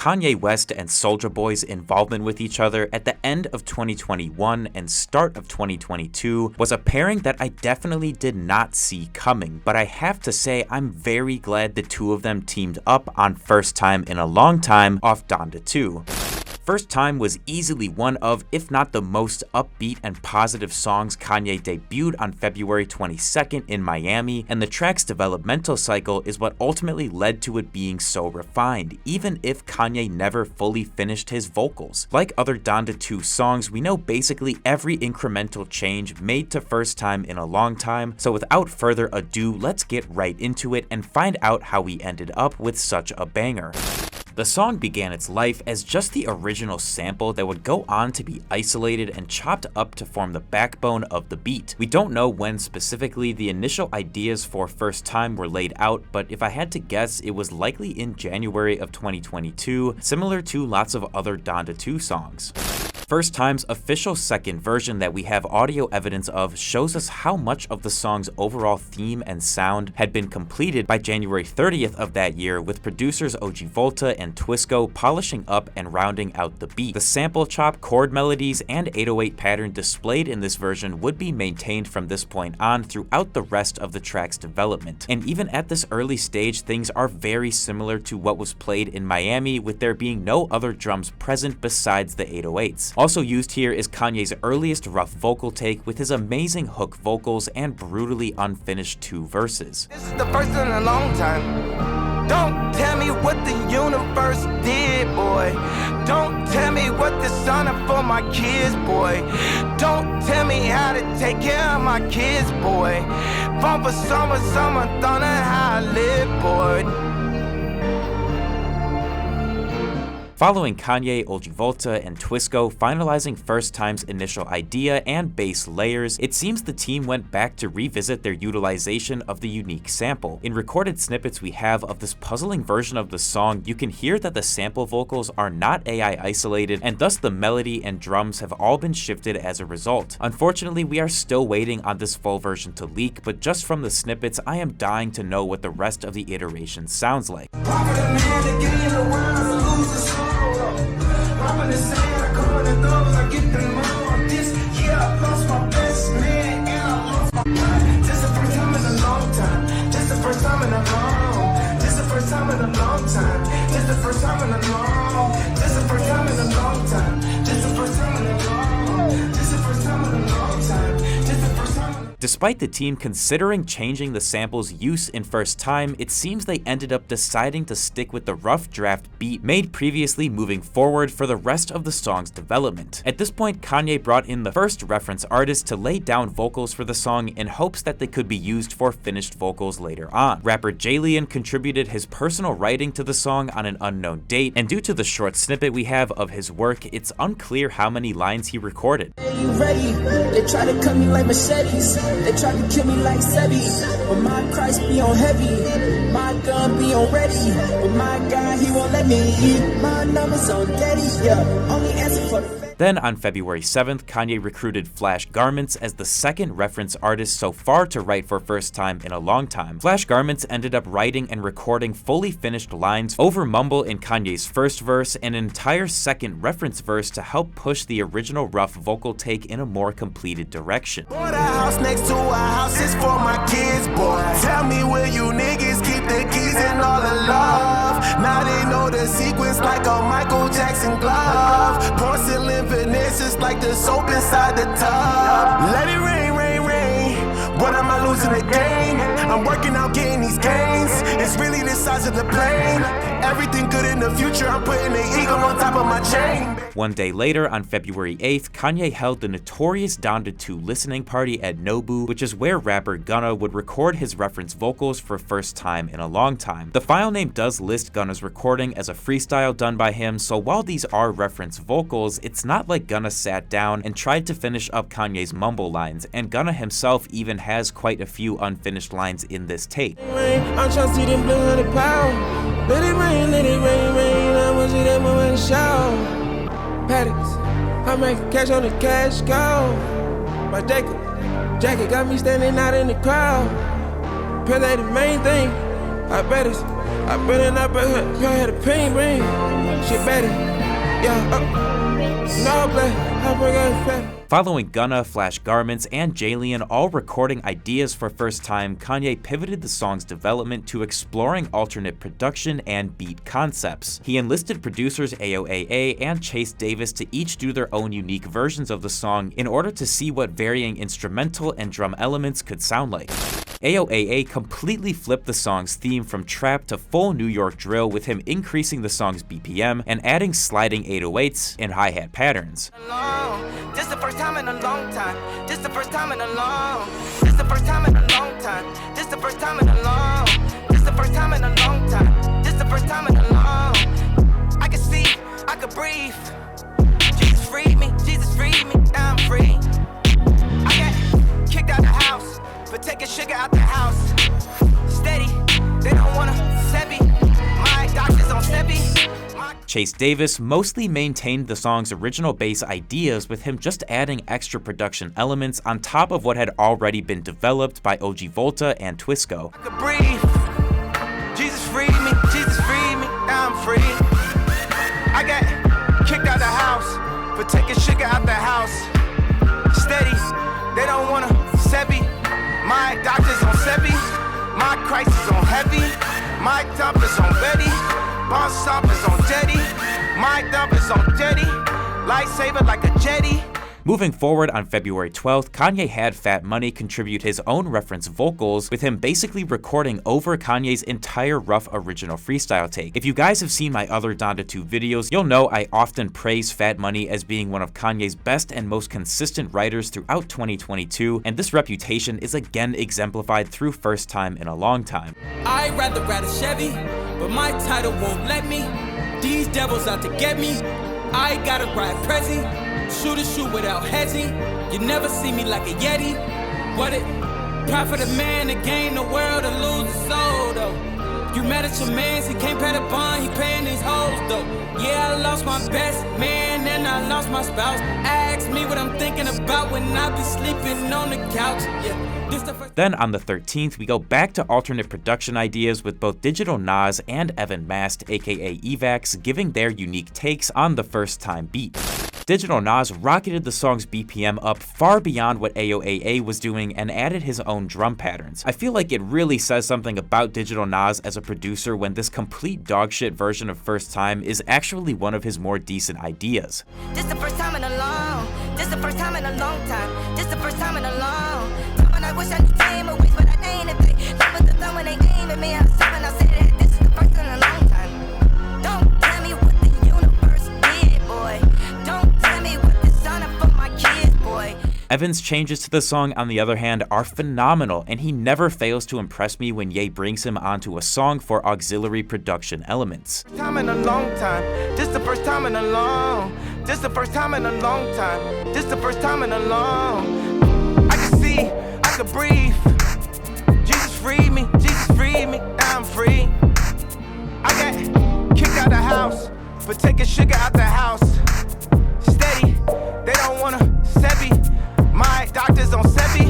Kanye West and Soulja Boy's involvement with each other at the end of 2021 and start of 2022 was a pairing that I definitely did not see coming, but I have to say I'm very glad the two of them teamed up on First Time in a Long Time off Donda 2. First Time was easily one of, if not the most upbeat and positive songs Kanye debuted on February 22nd in Miami, and the track's developmental cycle is what ultimately led to it being so refined, even if Kanye never fully finished his vocals. Like other Donda 2 songs, we know basically every incremental change made to First Time in a Long Time, so without further ado, let's get right into it and find out how we ended up with such a banger. The song began its life as just the original sample that would go on to be isolated and chopped up to form the backbone of the beat. We don't know when specifically the initial ideas for First Time were laid out, but if I had to guess, it was likely in January of 2022, similar to lots of other Donda 2 songs. First Time's official second version that we have audio evidence of shows us how much of the song's overall theme and sound had been completed by January 30th of that year, with producers OG Volta and Twisco polishing up and rounding out the beat. The sample chop, chord melodies, and 808 pattern displayed in this version would be maintained from this point on throughout the rest of the track's development. And even at this early stage, things are very similar to what was played in Miami, with there being no other drums present besides the 808s. Also used here is Kanye's earliest rough vocal take with his amazing hook vocals and brutally unfinished 2 verses. This is the first in a long time. Don't tell me what the universe did, boy. Don't tell me what the sun up for my kids, boy. Don't tell me how to take care of my kids, boy. Fun for summer, thunder how I live, boy. Following Kanye, OG Volta, and Twisco finalizing First Time's initial idea and bass layers, it seems the team went back to revisit their utilization of the unique sample. In recorded snippets we have of this puzzling version of the song, you can hear that the sample vocals are not AI isolated, and thus the melody and drums have all been shifted as a result. Unfortunately, we are still waiting on this full version to leak, but just from the snippets, I am dying to know what the rest of the iteration sounds like. I'm in the sand, I come in the doors, I get them all. This year I lost my best man and I lost my mind. This the first time in a long time. This the first time in a long. This the first time in a long time. This the first time in a long. This the first time in a long time. This the first time in a long. This the first time in a long time. This the first time. Despite the team considering changing the sample's use in First Time, it seems they ended up deciding to stick with the rough draft beat made previously moving forward for the rest of the song's development. At this point, Kanye brought in the first reference artist to lay down vocals for the song in hopes that they could be used for finished vocals later on. Rapper Will.i.am contributed his personal writing to the song on an unknown date, and due to the short snippet we have of his work, it's unclear how many lines he recorded. You ready? They try to cut me like machetes. They try to kill me like Sebi, but my Christ be on heavy, my gun be on ready, but my God, he won't let me eat. My numbers on Getty, yeah, only answer for the Then on February 7th, Kanye recruited Flash Garments as the second reference artist so far to write for First Time in a Long Time. Flash Garments ended up writing and recording fully finished lines over mumble in Kanye's first verse and an entire second reference verse to help push the original rough vocal take in a more completed direction. Bought a house next to a house, it's for my kids, boy. Tell me where you niggas keep the keys and all the love. Now they know the sequence like a Michael Jackson glove. Porcelain Vanessa's like the soap inside the tub. Let it rain, rain, rain. What am I losing the game? I'm working out getting these gains. It's really the size of the plane. Everything good in the future, I'm putting the eagle on top of my chain. One day later, on February 8th, Kanye held the notorious Donda 2 listening party at Nobu, which is where rapper Gunna would record his reference vocals for First Time in a Long Time. The file name does list Gunna's recording as a freestyle done by him, so while these are reference vocals, it's not like Gunna sat down and tried to finish up Kanye's mumble lines, and Gunna himself even has quite a few unfinished lines in this take. I'm trying to see them blue 100 pounds. Let it rain, rain. I want you that moment to shout. Paddocks, I'm making cash on the cash cow. My jacket got me standing out in the crowd. Pay the main thing. I bet her the pain ring. shit better. Yeah, no play, I bring us better. Following Gunna, Flash Garments, and Jalian all recording ideas for First Time, Kanye pivoted the song's development to exploring alternate production and beat concepts. He enlisted producers AOAA and Chase Davis to each do their own unique versions of the song in order to see what varying instrumental and drum elements could sound like. AOAA completely flipped the song's theme from trap to full New York drill, with him increasing the song's BPM and adding sliding 808s and hi-hat patterns. This the first time in a long time. This the first time in a long. This the first time in a long time. This the first time in a long. This the first time in a long time. This the first time in a long. I can see, I can breathe. Jesus freed me, Jesus freed me, now I'm free. I got kicked out the house for taking sugar out the house. Steady, they don't wanna set me. My doctors on Sebi. Chase Davis mostly maintained the song's original bass ideas, with him just adding extra production elements on top of what had already been developed by OG Volta and Twisco. I could breathe. Jesus freed me, Jesus freed me, now I'm free. I got kicked out the house for taking sugar out the house. Steady, they don't wanna Sebi. My doctors on Sebi. My crisis on heavy. My dump is on Betty. Boss stop is on jetty. My dump is on jetty. Lightsaber like a jetty. Moving forward, on February 12th, Kanye had Fat Money contribute his own reference vocals, with him basically recording over Kanye's entire rough original freestyle take. If you guys have seen my other Donda 2 videos, you'll know I often praise Fat Money as being one of Kanye's best and most consistent writers throughout 2022, and this reputation is again exemplified through First Time in a Long Time. I'd rather ride a Chevy, but my title won't let me. These devils out to get me. I gotta ride Prezi. Shoot a shoot without hedging. You never see me like a Yeti. What it? Profit a man to gain the world or lose his soul, though. You mad at your mans, he can't pay the bond, he paying these hoes, though. Yeah, I lost my best man and I lost my spouse. Ask me what I'm thinking about when I be sleeping on the couch. Yeah. Then on the 13th, we go back to alternate production ideas, with both Digital Nas and Evan Mast, aka Evax, giving their unique takes on the First Time beat. Digital Nas rocketed the song's BPM up far beyond what AOAA was doing and added his own drum patterns. I feel like it really says something about Digital Nas as a producer when this complete dogshit version of First Time is actually one of his more decent ideas. This the first time in a long. This the first time in a long time. This the first time in a long. I wish I knew time away, but I ain't a bit. Love with the thumb when they aim at me. I was when I said that this is the first in a long time. Don't tell me what the universe did, boy. Don't tell me what the sun up for my kids, boy. Evan's changes to the song, on the other hand, are phenomenal, and he never fails to impress me when Ye brings him onto a song for auxiliary production elements. Time in a long time. This the first time in a long. This the first time in a long time. This the first time in a long. I can see, I can breathe. Jesus freed me, Jesus freed me, now I'm free. I got kicked out the house for taking sugar out the house. Steady, they don't wanna Sebi. My doctors on Sebi.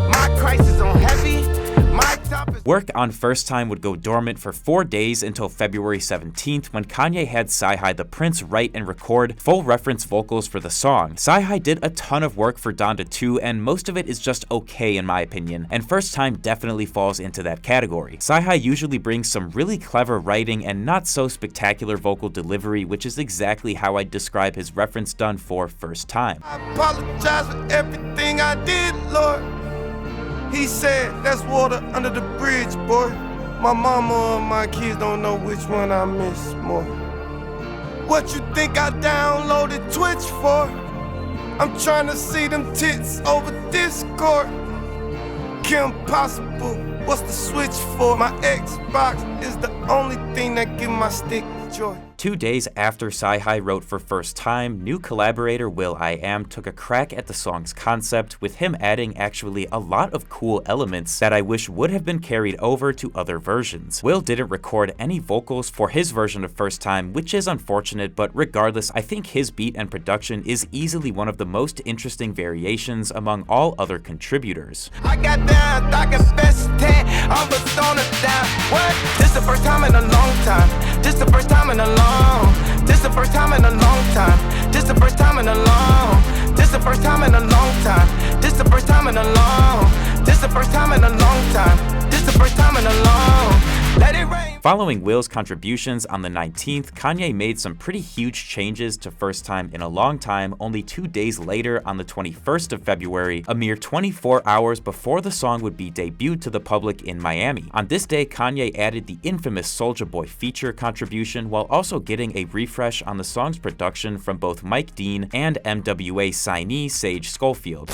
My crisis on heavy. My top is Work on First Time would go dormant for 4 days until February 17th, when Kanye had Sci-Hi the Prince write and record full reference vocals for the song. Sci-Hi did a ton of work for Donda 2, and most of it is just okay in my opinion, and First Time definitely falls into that category. Sci-Hi usually brings some really clever writing and not so spectacular vocal delivery, which is exactly how I'd describe his reference done for First Time. I apologize for everything I did, Lord. He said, that's water under the bridge, boy. My mama and my kids don't know which one I miss more. What you think I downloaded Twitch for? I'm trying to see them tits over Discord. Kim Possible, what's the switch for? My Xbox is the only thing that give my stick joy. 2 days after Sci-Hi wrote for First Time, new collaborator Will.i.am took a crack at the song's concept, with him adding actually a lot of cool elements that I wish would have been carried over to other versions. Will didn't record any vocals for his version of First Time, which is unfortunate, but regardless, I think his beat and production is easily one of the most interesting variations among all other contributors. I got down, I got best 10. I'm a stoner down. What? This the first time in a long time. This the first time in a long. This the first time in a long time. This the first time in a long. This the first time in a long time. This the first time in a long. This the first time in a long time. This the first time in a long. Let it rain. Following Will's contributions on the 19th, Kanye made some pretty huge changes to First Time in a Long Time only 2 days later on the 21st of February, a mere 24 hours before the song would be debuted to the public in Miami. On this day, Kanye added the infamous Soulja Boy feature contribution while also getting a refresh on the song's production from both Mike Dean and MWA signee Sage Schofield.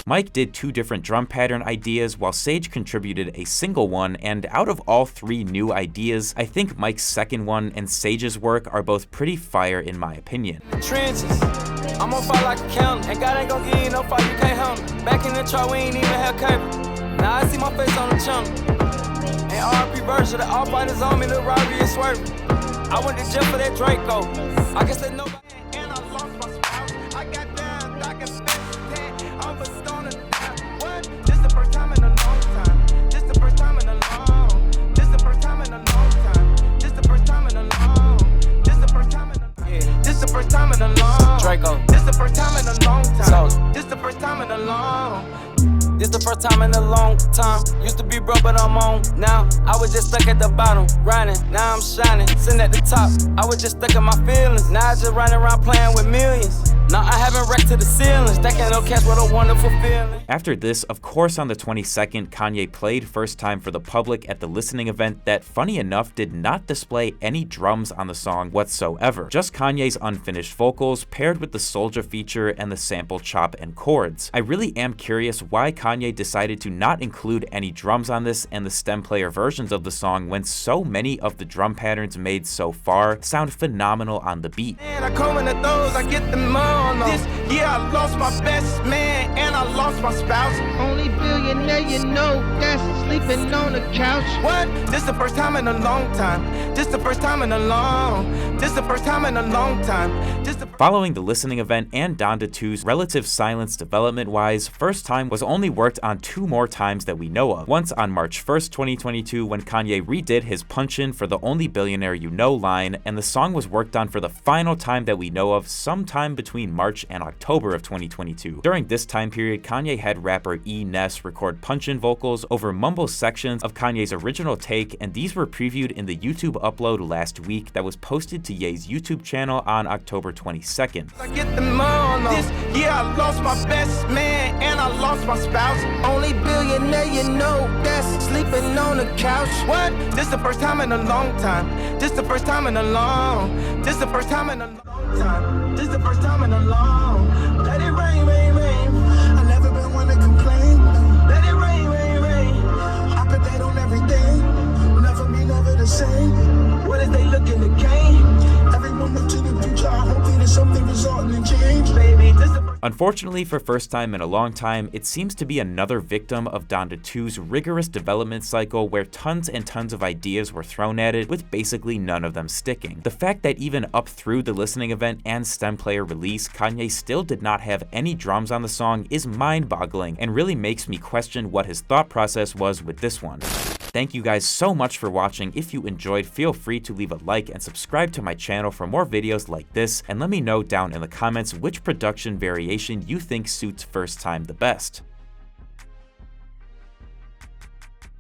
Mike did 2 different drum pattern ideas while Sage contributed a single one, and out of all 3 new ideas, I think Mike's second one and Sage's work are both pretty fire in my opinion. Trenches, I'm on fire like a counter, and God ain't gon' give you no fire, you can't handle. Back in the truck, we ain't even have cable. Now I see my face on the channel. And RP version, the all fighters on me, the robbery is swerving. I went to jail for that Draco. I guess that nobody. And I lost my spouse. I got down, I got spent. I was gonna die. What? This the first time in a long time. This the first time in a long. This the first time in a long time. This the first time in a long. This the first time in a long. Yeah. This the first time in a long. Draco. This the first time in a long time. This the first time in a long. This the first time in a long time. Used to be broke, but I'm on now. I was just stuck at the bottom, grinding. Now I'm shining, sitting at the top. I was just stuck in my feelings. Now I just running around playing with millions. Now I haven't wrecked to the ceiling. Stacking no cash, what a wonderful feeling. After this, of course, on the 22nd, Kanye played First Time for the public at the listening event that, funny enough, did not display any drums on the song whatsoever. Just Kanye's unfinished vocals paired with the Soulja feature and the sample chop and chords. I really am curious why Kanye decided to not include any drums on this and the stem player versions of the song when so many of the drum patterns made so far sound phenomenal on the beat. And I come into those, I get them all. This year I lost my best man and I lost my spouse. Only billionaire you know that's sleeping on the couch. What? This the first time in a long time. This the first time in a long. This the first time in a long time. This the Following the listening event and Donda 2's relative silence development-wise, First Time was only worked on 2 more times that we know of. Once on March 1st, 2022, when Kanye redid his punch-in for the Only Billionaire You Know line, and the song was worked on for the final time that we know of sometime between March and October of 2022. During this time period, Kanye had rapper E. Ness record punch-in vocals over mumble sections of Kanye's original take, and these were previewed in the YouTube upload last week that was posted to Ye's YouTube channel on October 22nd. I get them all. This year I lost my best man and I lost my spouse. Only billionaire you know that's sleeping on the couch. What? This the first time in a long time. This the first time in a long. This the first time in a long time. This the first time in a long. Let it rain, rain, rain. I never been one to complain. Let it rain, rain, rain. I put that on everything. Never me, never the same. What is they looking to gain? Everyone look to the future. I hope there's something resulting in change. Baby, this the Unfortunately, for First Time in a Long Time, it seems to be another victim of Donda 2's rigorous development cycle where tons and tons of ideas were thrown at it with basically none of them sticking. The fact that even up through the listening event and stem player release, Kanye still did not have any drums on the song is mind-boggling and really makes me question what his thought process was with this one. Thank you guys so much for watching. If you enjoyed, feel free to leave a like and subscribe to my channel for more videos like this, and let me know down in the comments which production variation you think suits First Time the best.